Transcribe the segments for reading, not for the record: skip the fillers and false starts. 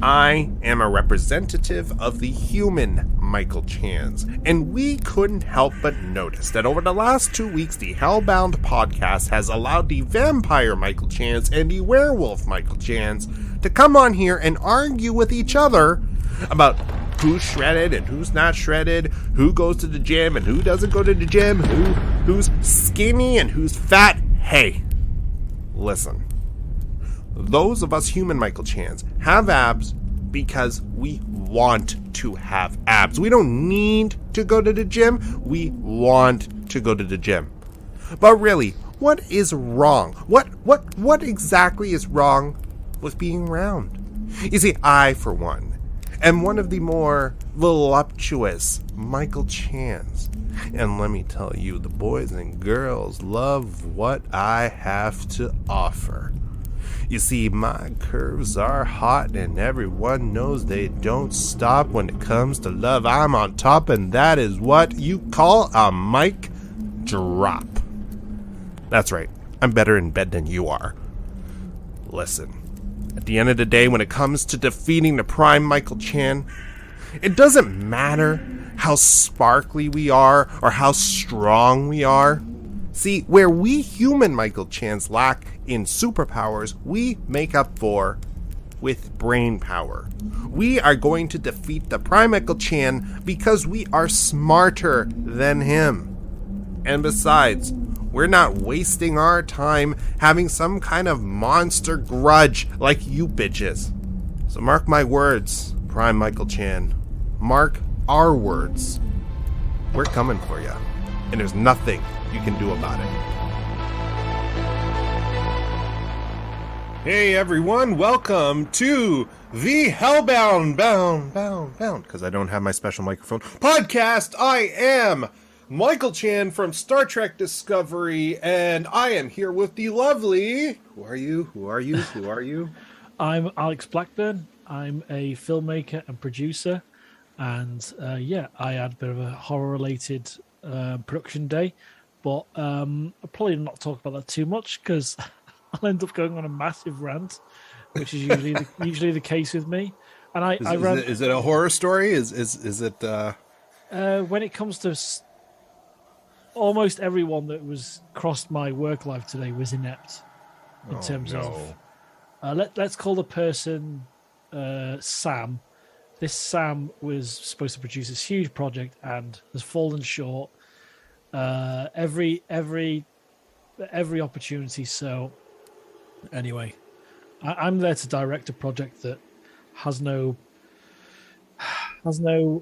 I am a representative of the human Michael Chans, and we couldn't help but notice that over the last 2 weeks, the Hellbound Podcast has allowed the vampire Michael Chans and the werewolf Michael Chans to come on here and argue with each other about who's shredded and who's not shredded, who goes to the gym and who doesn't go to the gym, who's skinny and who's fat. Hey, listen. Those of us human Michael Chans have abs because we want to have abs. We don't need to go to the gym. We want to go to the gym. But really, what is wrong? What exactly is wrong with being round? You see, I, for one, am one of the more voluptuous Michael Chans. And let me tell you, the boys and girls love what I have to offer. You see, my curves are hot and everyone knows they don't stop when it comes to love. I'm on top, and that is what you call a mic drop. That's right, I'm better in bed than you are. Listen, at the end of the day, when it comes to defeating the prime Michael Chan, it doesn't matter how sparkly we are or how strong we are. See, where we human Michael Chans lack in superpowers, we make up for with brain power. We are going to defeat the prime Michael Chan because we are smarter than him. And besides, we're not wasting our time having some kind of monster grudge like you bitches. So mark my words, prime Michael Chan. Mark our words. We're coming for you. And there's nothing you can do about it. Hey everyone, welcome to the Hellbound, because I don't have my special microphone, podcast. I am Michael Chan from Star Trek Discovery, and I am here with the lovely... Who are you? I'm Alex Blackburn. I'm a filmmaker and producer, and I had a bit of a horror-related production day, but I'll probably not talk about that too much because I'll end up going on a massive rant, which is usually the case with me. And is it a horror story? Is it when it comes to almost everyone that was crossed my work life today was inept in terms of let's call the person Sam. This Sam was supposed to produce this huge project and has fallen short every opportunity. So anyway, I'm there to direct a project that has no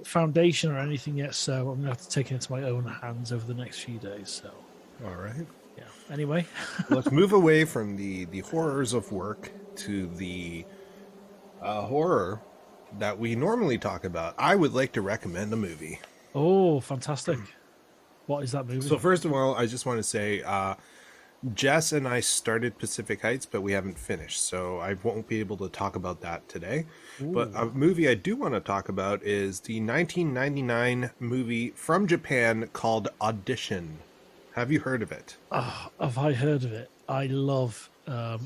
foundation or anything yet. So I'm gonna have to take it into my own hands over the next few days. So all right, yeah. Anyway, let's move away from the horrors of work to the horror that we normally talk about. I would like to recommend a movie. Oh, fantastic. What is that movie? So first of all, I just want to say Jess and I started Pacific Heights, but we haven't finished, so I won't be able to talk about that today. Ooh. But a movie I do want to talk about is the 1999 movie from Japan called Audition. Have you heard of it? Have I heard of it? I love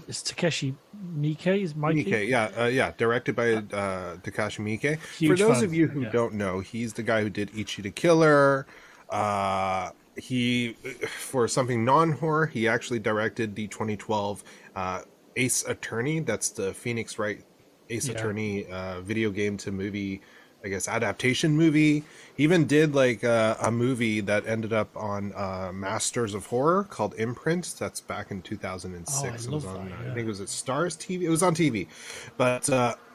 it's Takeshi Miike. Is Mikey? Miike, directed by Takashi Miike. For those of you who don't know, he's the guy who did Ichi the Killer. He, for something non-horror, he actually directed the 2012 Ace Attorney. That's the Phoenix Wright Ace Attorney video game to movie, I guess, adaptation movie. He even did like a movie that ended up on Masters of Horror called Imprint. That's back in 2006. It was on, I think it was at Stars TV. It was on TV. But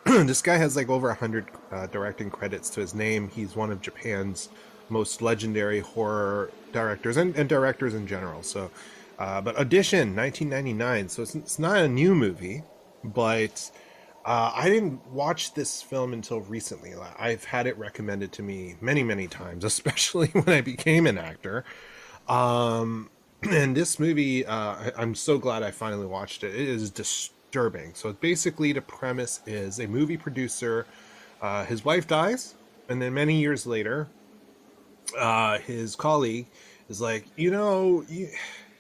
this guy has like over 100 directing credits to his name. He's one of Japan's most legendary horror directors and directors in general. So, but Audition, 1999. So it's not a new movie, but I didn't watch this film until recently. I've had it recommended to me many, many times, especially when I became an actor. And this movie, I'm so glad I finally watched it. It is disturbing. So basically the premise is a movie producer, his wife dies, and then many years later, his colleague is like, you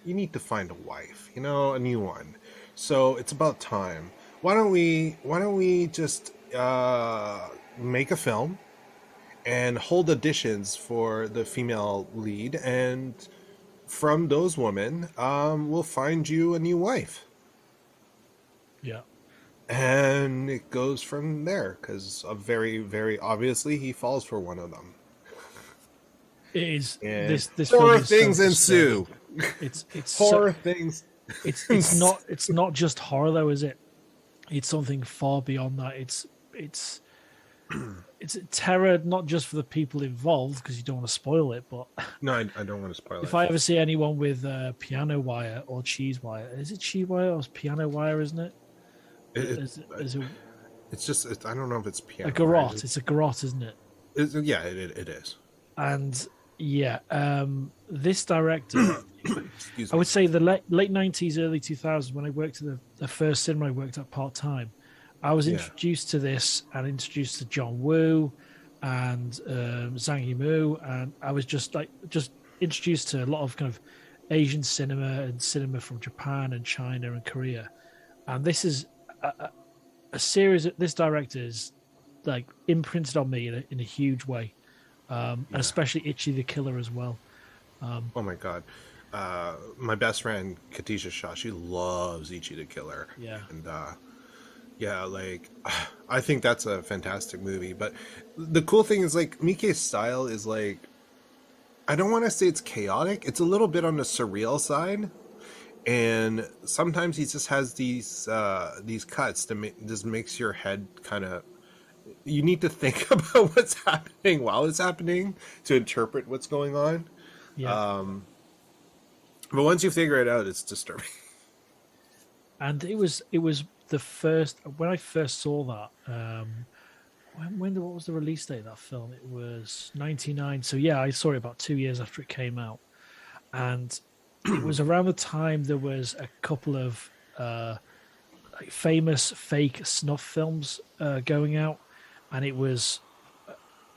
need to find a wife, a new one. So it's about time. Why don't we just make a film and hold auditions for the female lead, and from those women, we'll find you a new wife. Yeah. And it goes from there, because very, very obviously he falls for one of them. It is. And This horror film is things so ensue. It's Horror so, things. it's not just horror though, is it? It's something far beyond that. It's terror, not just for the people involved, because you don't want to spoil it. But No, I don't want to spoil it. if I ever see anyone with piano wire or cheese wire, is it cheese wire or piano wire? Isn't it? It's just, I don't know if it's piano. A garrote. It's a garrote, isn't it? Yeah, it is. And yeah, this director, Excuse I me. would say the late 90s, early 2000s, when I worked at the first cinema I worked at part time, I was introduced to this and introduced to John Woo and Zhang Yimou, and I was just introduced to a lot of kind of Asian cinema and cinema from Japan and China and Korea. And this is a series that this director is like imprinted on me in a huge way, and especially Ichi the Killer as well. Oh my god. My best friend Katisha Shah, she loves Ichi the Killer. Yeah. And yeah, like I think that's a fantastic movie. But the cool thing is, like, Miike's style is, like, I don't want to say it's chaotic. It's a little bit on the surreal side. And sometimes he just has these cuts that just makes your head kind of, you need to think about what's happening while it's happening to interpret what's going on. Yeah. But once you figure it out, it's disturbing. And it was the first, when I first saw that, what was the release date of that film? It was 99. So yeah, I saw it about 2 years after it came out. And it was around the time there was a couple of like famous fake snuff films going out, and it was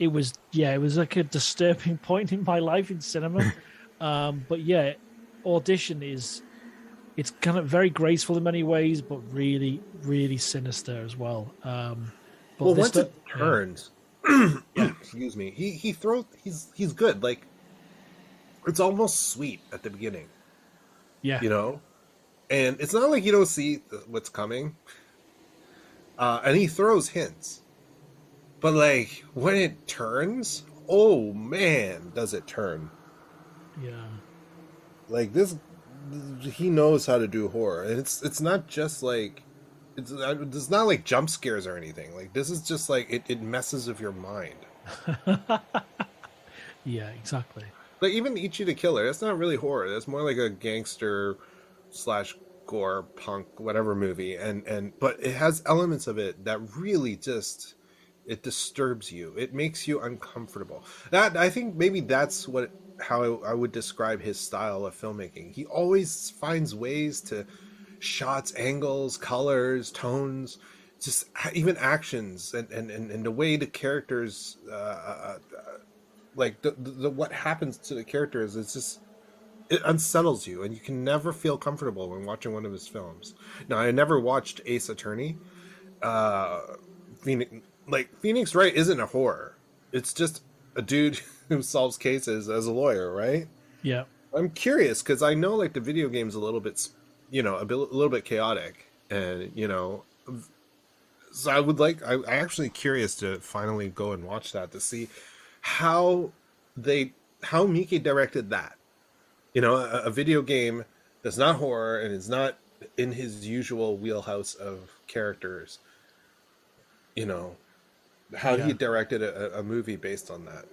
like a disturbing point in my life in cinema. But yeah, Audition it's kind of very graceful in many ways, but really, really sinister as well. But Well, once it turns, excuse me, he's good. Like, it's almost sweet at the beginning. Yeah. You know? And it's not like you don't see what's coming. And he throws hints. But, like, when it turns, oh, man, does it turn. Yeah. Like, this, he knows how to do horror. And it's not just, like, it's not like jump scares or anything. Like, this is just, like, it messes with your mind. Yeah, exactly. Like, even Ichi the Killer, that's not really horror. That's more like a gangster / gore punk whatever movie, but it has elements of it that really just, it disturbs you. It makes you uncomfortable. That, I think maybe that's how I would describe his style of filmmaking. He always finds ways to shots, angles, colors, tones, just even actions, and the way the characters like the what happens to the characters, it's just, it unsettles you, and you can never feel comfortable when watching one of his films. Now, I never watched Ace Attorney. Phoenix Wright isn't a horror. It's just a dude who solves cases as a lawyer, right? Yeah. I'm curious because I know, like, the video game's a little bit, a little bit chaotic, and so I'm actually curious to finally go and watch that to see how Miike directed that. A video game that's not horror and is not in his usual wheelhouse of characters. How he directed a movie based on that.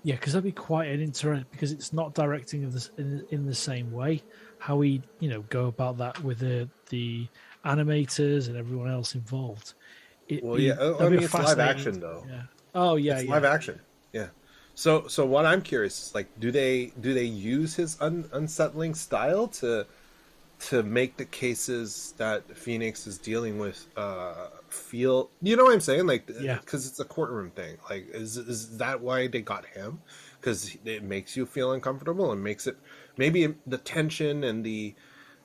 Yeah, because that'd be quite an interesting, because it's not directing in the same way. How we, go about that with the animators and everyone else involved. It's live action though. Yeah. Oh yeah, it's live action. Yeah. So what I'm curious is, like, do they use his unsettling style to make the cases that Phoenix is dealing with feel, you know what I'm saying? Like, because it's a courtroom thing. Like, is that why they got him? Because it makes you feel uncomfortable and makes it, maybe the tension and the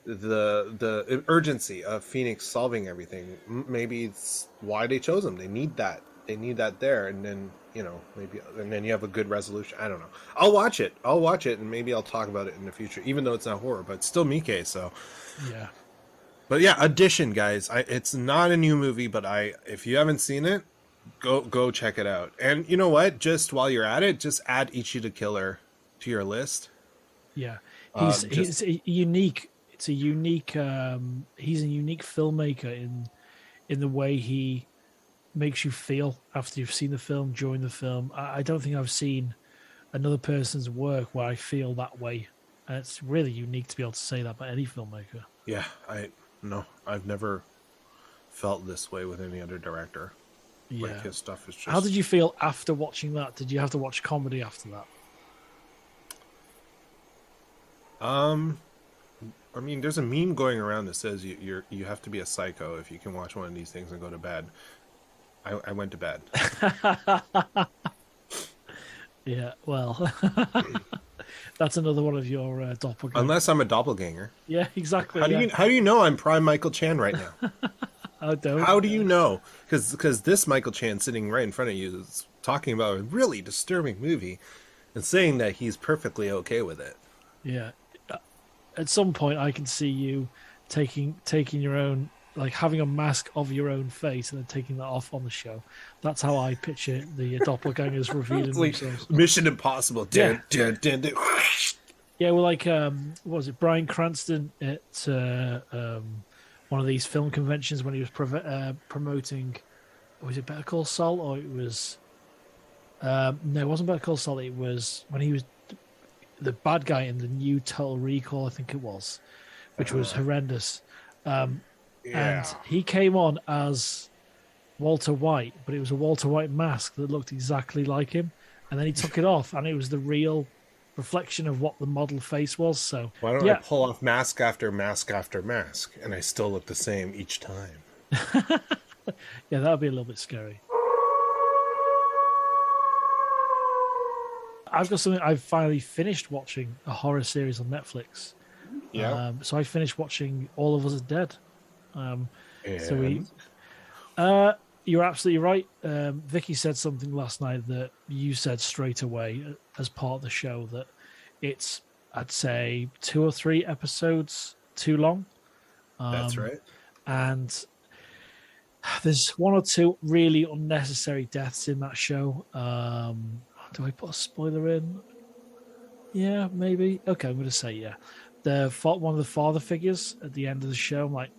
the urgency of Phoenix solving everything. Maybe it's why they chose him. They need that. They need that there, and then maybe, and then you have a good resolution. I don't know. I'll watch it, and maybe I'll talk about it in the future, even though it's not horror, but it's still Miike. So yeah. But yeah, Audition, guys. It's not a new movie, but if you haven't seen it, go check it out. And you know what? Just while you're at it, just add Ichi the Killer to your list. Yeah, he's a unique. It's a unique. He's a unique filmmaker in the way he makes you feel after you've seen the film, during the film. I don't think I've seen another person's work where I feel that way. And it's really unique to be able to say that about any filmmaker. Yeah, I've never felt this way with any other director. Yeah. Like, his stuff is just... How did you feel after watching that? Did you have to watch comedy after that? I mean, there's a meme going around that says you have to be a psycho if you can watch one of these things and go to bed. I went to bed. Yeah, well, that's another one of your doppelgangers. Unless I'm a doppelganger. Yeah, exactly. How do you know I'm prime Michael Chan right now? I don't. How do you know? Because this Michael Chan sitting right in front of you is talking about a really disturbing movie and saying that he's perfectly okay with it. Yeah. At some point, I can see you taking your own, like having a mask of your own face and then taking that off on the show. That's how I picture the doppelgangers revealing themselves. Mission Impossible. Yeah. Yeah, well, like, what was it? Bryan Cranston at one of these film conventions when he was promoting. Was it Better Call Saul, or it was? No, it wasn't Better Call Saul. It was when he was the bad guy in the new Total Recall, I think it was, which was horrendous. And he came on as Walter White, but it was a Walter White mask that looked exactly like him. And then he took it off, and it was the real reflection of what the model face was. So why don't I pull off mask after mask after mask, and I still look the same each time? Yeah, that would be a little bit scary. I've got something. I've finally finished watching a horror series on Netflix. Yeah. So I finished watching All of Us Are Dead. You're absolutely right. Vicky said something last night that you said straight away as part of the show, that it's, I'd say, 2 or 3 episodes too long. That's right. And there's 1 or 2 really unnecessary deaths in that show. Do I put a spoiler in? Yeah, maybe. Okay, I'm going to say yeah. One of the father figures at the end of the show, like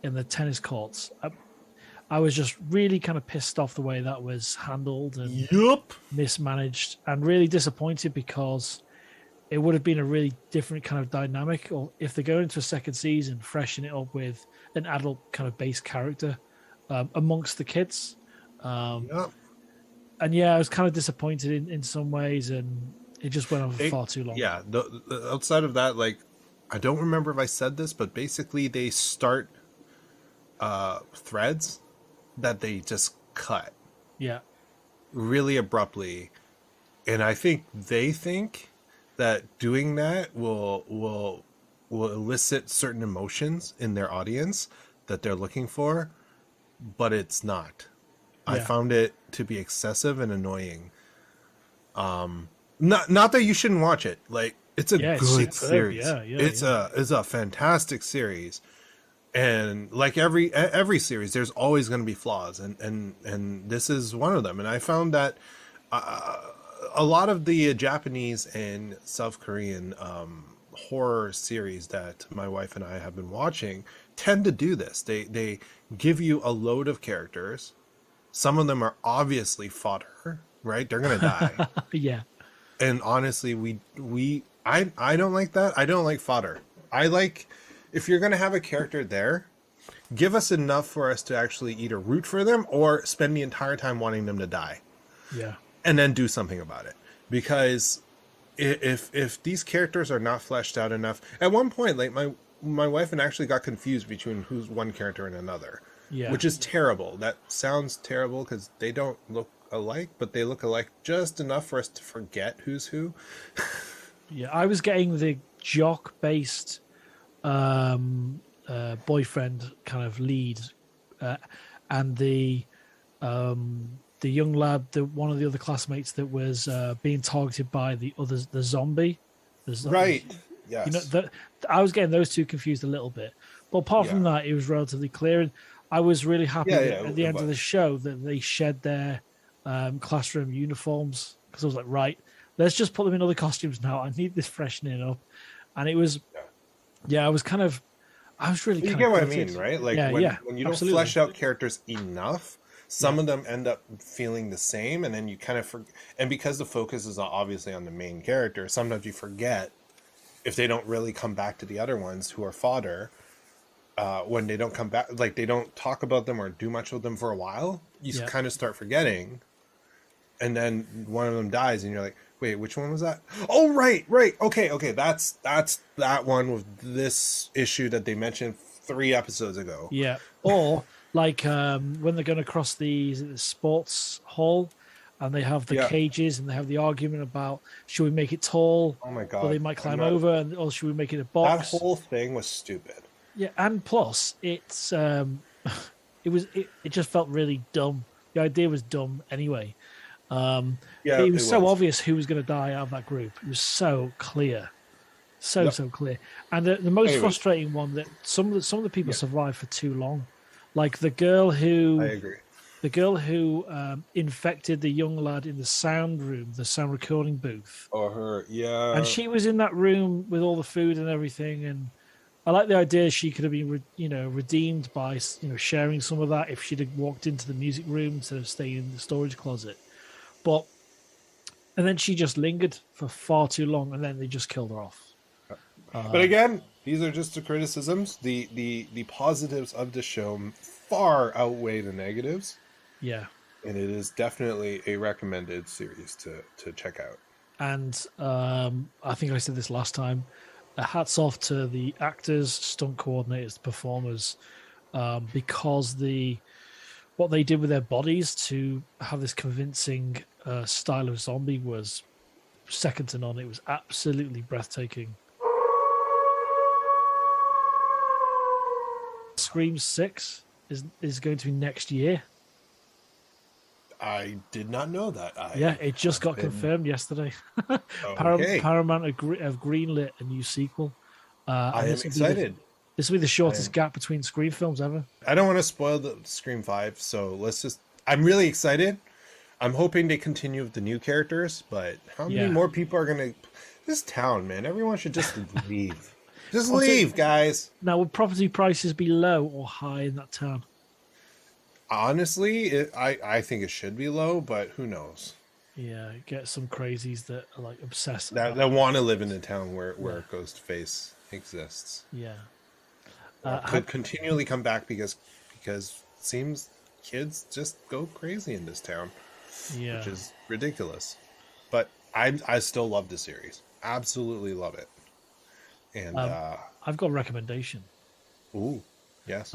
in the tennis courts. I was just really kind of pissed off the way that was handled and mismanaged, and really disappointed, because it would have been a really different kind of dynamic. Or if they go into a second season, freshen it up with an adult kind of base character amongst the kids. And yeah, I was kind of disappointed in some ways, and it just went on for far too long. Yeah, the outside of that, like, I don't remember if I said this, but basically they start threads that they just cut. Yeah. Really abruptly. And I think they think that doing that will elicit certain emotions in their audience that they're looking for, but it's not. Yeah. I found it to be excessive and annoying. Not that you shouldn't watch it. Like, it's a good series. It's a fantastic series. And like every series, there's always going to be flaws, and this is one of them. And I found that a lot of the Japanese and South Korean horror series that my wife and I have been watching tend to do this. They give you a load of characters. Some of them are obviously fodder, right? They're gonna die. Yeah. And honestly, I don't like that. I don't like fodder. I like, if you're gonna have a character there, give us enough for us to actually either root for them or spend the entire time wanting them to die. Yeah. And then do something about it. Because if these characters are not fleshed out enough, at one point, like my wife and I actually got confused between who's one character and another. Yeah. Which is terrible. That sounds terrible because they don't look alike, but they look alike just enough for us to forget who's who. Yeah, I was getting the jock-based boyfriend kind of lead, and the young lad, one of the other classmates that was being targeted by the others, the zombie. Right. Yes. You know, I was getting those two confused a little bit, but apart from that, it was relatively clear. And I was really happy that at the end of the show that they shed their classroom uniforms, because I was like, right, let's just put them in other costumes now. I need this freshening up, and it was, I was really. You get what I mean, right? Like when you don't flesh out characters enough, some of them end up feeling the same, and then you kind of forget. And because the focus is obviously on the main character, sometimes you forget if they don't really come back to the other ones who are fodder. When they don't come back, like they don't talk about them or do much with them for a while, you kind of start forgetting. And then one of them dies, and you're like, "Wait, which one was that? Oh, right, okay. That's that one with this issue that they mentioned 3 episodes ago." Yeah, or like when they're going to cross the sports hall, and they have the cages, and they have the argument about should we make it tall? Oh my god! Or they might climb over, or should we make it a box? That whole thing was stupid. Yeah, and plus it's it just felt really dumb. The idea was dumb anyway. It was so obvious who was going to die out of that group. It was so clear, so clear. And the most frustrating one that some of the people survived for too long, like the girl who infected the young lad in the sound room, the sound recording booth. Or her, and she was in that room with all the food and everything. And I like the idea she could have been, redeemed by sharing some of that if she'd have walked into the music room instead of staying in the storage closet. And then she just lingered for far too long, and then they just killed her off. But again, these are just the criticisms. The positives of the show far outweigh the negatives. Yeah. And it is definitely a recommended series to check out. And I think I said this last time. Hats off to the actors, stunt coordinators, the performers, because what they did with their bodies to have this convincing style of zombie was second to none. It was absolutely breathtaking. Scream 6 is going to be next year. I did not know that. It just got confirmed yesterday. Okay. Paramount have greenlit a new sequel. I am excited. This will be the shortest gap between Scream films ever. I don't want to spoil the Scream 5, so I'm really excited. I'm hoping they continue with the new characters, but how many more people are going to... This town, man, everyone should just leave. Just leave, guys. Now, would property prices be low or high in that town? Honestly, I think it should be low, but who knows? Yeah, get some crazies that are like obsessed. That want to live in a town where Ghostface exists. Yeah. Could continually come back because it seems kids just go crazy in this town. Yeah. Which is ridiculous. But I still love the series. Absolutely love it. And I've got a recommendation. Ooh, yes.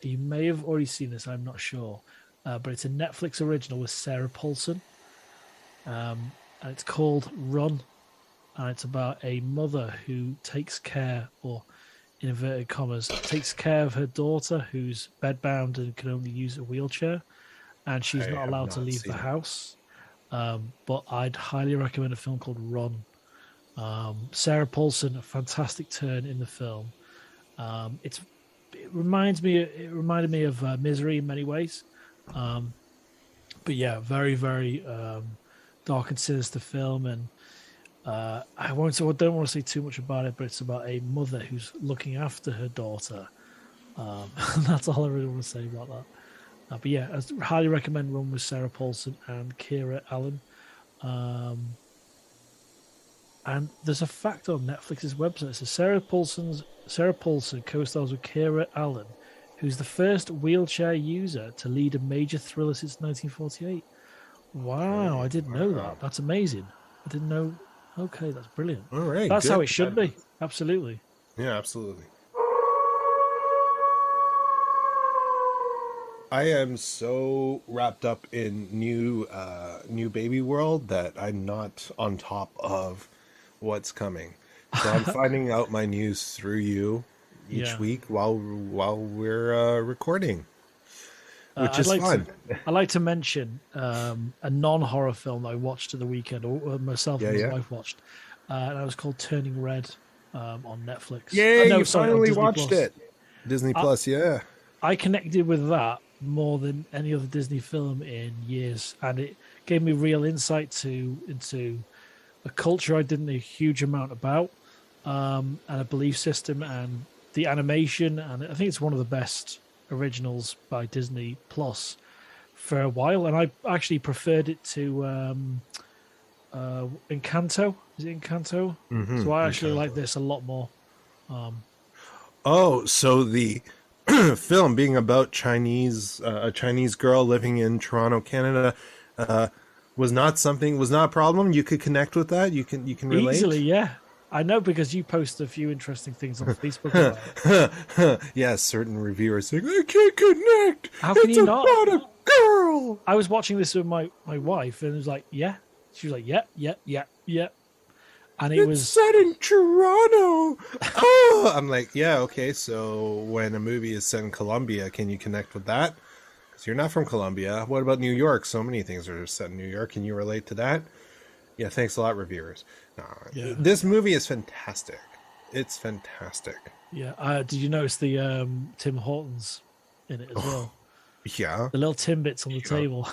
You may have already seen this, I'm not sure. But it's a Netflix original with Sarah Paulson. And it's called Run. And it's about a mother who takes care, or in inverted commas, takes care of her daughter who's bedbound and can only use a wheelchair. And she's not allowed to leave the house. But I'd highly recommend a film called Run. Sarah Paulson, a fantastic turn in the film. It reminded me of Misery in many ways. But yeah, very, very dark and sinister film. And I don't want to say too much about it, but it's about a mother who's looking after her daughter. And that's all I really want to say about that. But yeah, I highly recommend Run with Sarah Paulson and Kira Allen. And there's a fact on Netflix's website. It says Sarah Paulson co-stars with Kira Allen, who's the first wheelchair user to lead a major thriller since 1948. Wow, I didn't know that. That's amazing. I didn't know. Okay, that's brilliant. All right, that's how it should be. Absolutely. Yeah, absolutely. I am so wrapped up in new baby world that I'm not on top of what's coming. So I'm finding out my news through you, each Yeah. week while we're recording, which is fun. I'd like to mention a non-horror film that I watched at the weekend, or myself and my wife watched, and it was called Turning Red on Netflix. Yay, no, you sorry, finally Disney watched Plus. it. Disney Plus, yeah. I connected with that more than any other Disney film in years, and it gave me real insight into a culture I didn't know a huge amount about, and a belief system, and the animation, and I think it's one of the best originals by Disney Plus for a while, and I actually preferred it to Encanto. Is it Encanto? Mm-hmm. So I actually like this a lot more. So the film being about a Chinese girl living in Toronto, Canada, was not a problem. You could connect with that. You can relate Easily, yeah. I know because you post a few interesting things on Facebook about it. Yeah, certain reviewers saying I can't connect. How can it's you not? about a girl. I was watching this with my wife, and it was like, yeah. She was like, yeah. And it was set in Toronto. Oh, I'm like, yeah, okay. So when a movie is set in Colombia, can you connect with that? Because you're not from Colombia. What about New York? So many things are set in New York. Can you relate to that? Yeah, thanks a lot, reviewers. Yeah. This movie is fantastic. It's fantastic. Yeah. Did you notice the Tim Hortons in it as well? Yeah. The little Timbits on the table.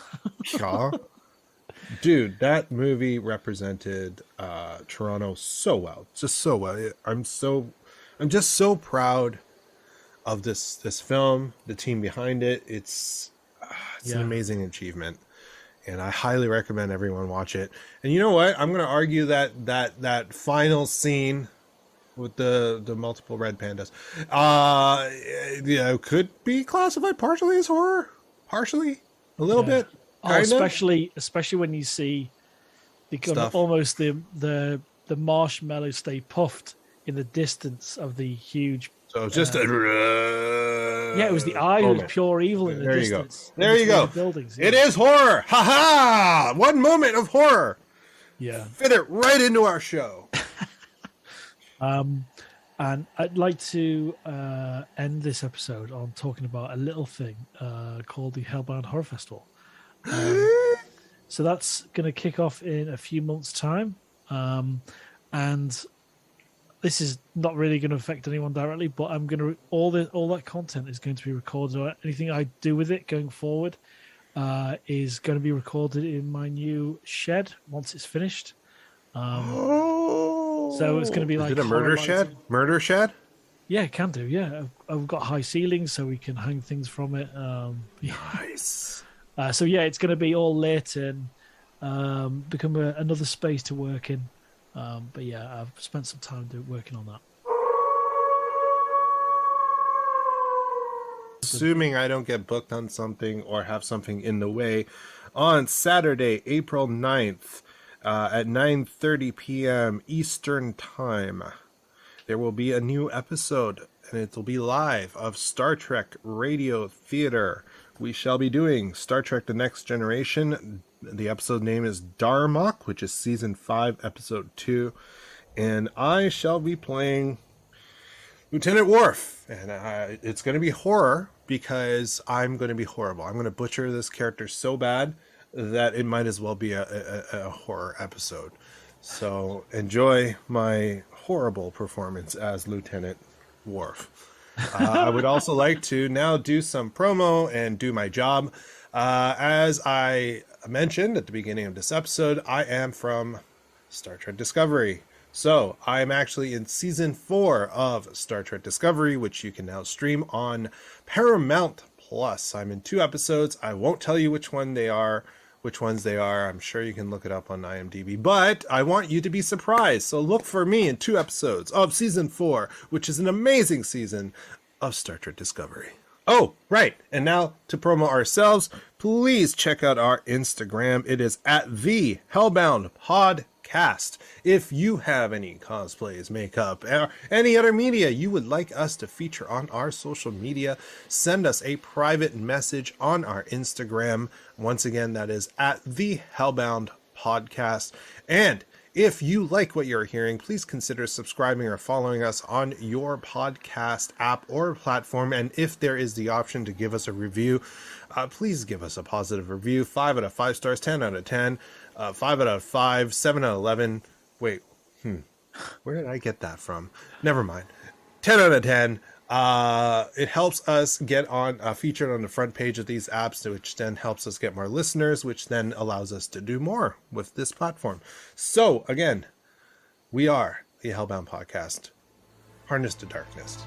Yeah. Dude, that movie represented Toronto so well. Just so well. I'm just so proud of this film, the team behind it. It's an amazing achievement. And I highly recommend everyone watch it. And you know what? I'm going to argue that final scene with the multiple red pandas, could be classified partially as horror, partially, a little bit. Especially when you see Stuff. almost the marshmallows stay puffed in the distance of the huge. So it's just it was the eye moment. of pure evil in the distance. There you go. The buildings, It is horror. Ha ha! One moment of horror. Yeah. Fit it right into our show. And I'd like to end this episode on talking about a little thing called the Hellbound Horror Festival. So that's going to kick off in a few months' time. And this is not really going to affect anyone directly, but I'm going to all that content is going to be recorded. Or anything I do with it going forward is going to be recorded in my new shed once it's finished. So it's going to be like is it a murder shed? Murder shed? Yeah, it can do. Yeah, I've got high ceilings, so we can hang things from it. Nice. So yeah, it's going to be all lit and become another space to work in. But yeah, I've spent some time working on that. Assuming I don't get booked on something or have something in the way, on Saturday, April 9th, at 9:30 p.m. Eastern Time, there will be a new episode, and it will be live, of Star Trek Radio Theater. We shall be doing Star Trek The Next Generation. The episode name is Darmok, which is Season 5, Episode 2. And I shall be playing Lieutenant Worf. And it's going to be horror, because I'm going to be horrible. I'm going to butcher this character so bad that it might as well be a horror episode. So enjoy my horrible performance as Lieutenant Worf. I would also like to now do some promo and do my job. As I mentioned at the beginning of this episode, I am from Star Trek Discovery. So I'm actually in Season 4 of Star Trek Discovery, which you can now stream on Paramount Plus. I'm in 2 episodes. I won't tell you which ones they are. I'm sure you can look it up on IMDb, but I want you to be surprised. So look for me in 2 episodes of Season 4, which is an amazing season of Star Trek Discovery. Oh, right. And now to promo ourselves, please check out our Instagram. It is at the Hellbound Podcast. If you have any cosplays, makeup, or any other media you would like us to feature on our social media, send us a private message on our Instagram. Once again, that is at the Hellbound Podcast. And If you like what you're hearing, please consider subscribing or following us on your podcast app or platform. And if there is the option to give us a review, please give us a positive review. 5 out of 5 stars, 10 out of 10, 5 out of 5, 7 out of 11. Wait, where did I get that from? Never mind. 10 out of 10. It helps us get on featured on the front page of these apps, which then helps us get more listeners, which then allows us to do more with this platform. So again, we are the Hellbound Podcast. Harness to darkness.